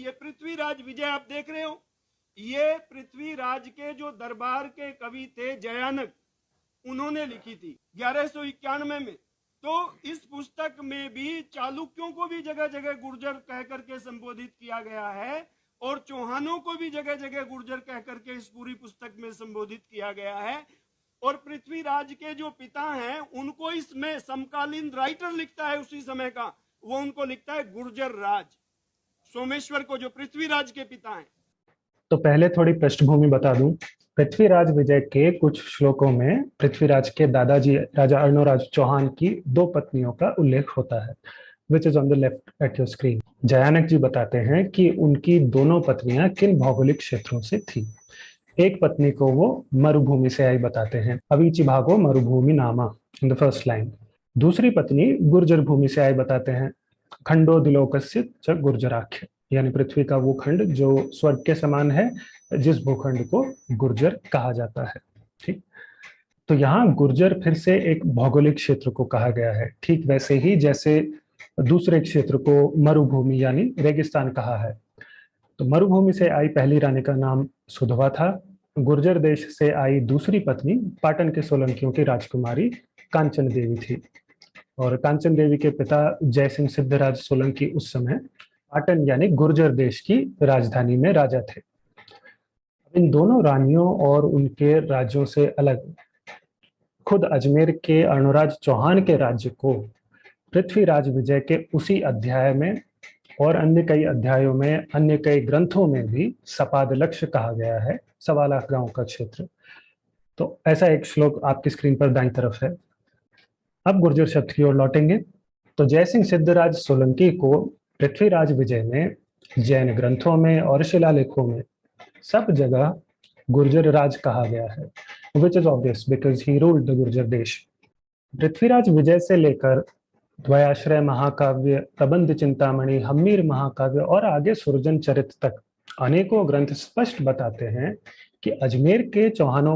ये पृथ्वीराज विजय आप देख रहे हो, ये पृथ्वीराज के जो दरबार के कवि थे जयानक, उन्होंने लिखी थी 1191 में। तो इस पुस्तक में भी चालुक्यों को भी जगह जगह गुर्जर कह करके संबोधित किया गया है और चौहानों को भी जगह जगह गुर्जर कह करके इस पूरी पुस्तक में संबोधित किया गया है। और पृथ्वीराज के जो पिता हैं उनको इसमें समकालीन राइटर लिखता है उसी समय का, वो उनको लिखता है गुर्जर राज, सोमेश्वर को जो पृथ्वीराज के पिता हैं। तो पहले थोड़ी पृष्ठभूमि बता दूं। पृथ्वीराज विजय के कुछ श्लोकों में पृथ्वीराज के दादाजी राजा अर्णोराज चौहान की 2 पत्नियों का उल्लेख होता है, which is on the left at your screen. Jayanaka ji बताते हैं कि उनकी दोनों पत्नियां किन भौगोलिक क्षेत्रों से थी। एक पत्नी को वो मरुभूमि से आई बताते हैं, अवीची भागो मरुभूमि नामा इन द फर्स्ट लाइन। दूसरी पत्नी गुर्जर भूमि से आई बताते हैं, खंडो दिलोकस्य च गुर्जराख्य, यानी पृथ्वी का वो खंड जो स्वर्ग के समान है, जिस भूखंड को गुर्जर कहा जाता है। ठीक, तो यहाँ गुर्जर फिर से एक भौगोलिक क्षेत्र को कहा गया है, ठीक वैसे ही जैसे दूसरे क्षेत्र को मरुभूमि यानी रेगिस्तान कहा है। तो मरुभूमि से आई पहली रानी का नाम सुधवा था। गुर्जर देश से आई दूसरी पत्नी पाटन के सोलंकियों की राजकुमारी कांचन देवी थी, और कांचन देवी के पिता जयसिंह सिद्धराज सोलंकी उस समय पाटन यानी गुर्जर देश की राजधानी में राजा थे। इन दोनों रानियों और उनके राज्यों से अलग खुद अजमेर के अर्णोराज चौहान के राज्य को पृथ्वीराज विजय के उसी अध्याय में और अन्य कई अध्यायों में, अन्य कई ग्रंथों में भी सपाद लक्ष्य कहा गया है, 1.25 लाख गांव का क्षेत्र। तो ऐसा एक श्लोक आपकी स्क्रीन पर दाईं तरफ है। अब गुर्जर शब्द की ओर लौटेंगे। तो जयसिंह सिद्धराज सोलंकी को पृथ्वीराज विजय में जैन ग्रंथों में और शिलालेखों में सब जगह गुर्जर राज कहा गया है, which is obvious because he ruled the Gurjar देश। पृथ्वीराज विजय से लेकर द्वयाश्रय महाकाव्य, प्रबंध चिंतामणि, हम्मीर महाकाव्य और आगे सुरजन चरित तक अनेकों ग्रंथ स्पष्ट बताते हैं कि अजमेर के चौहानों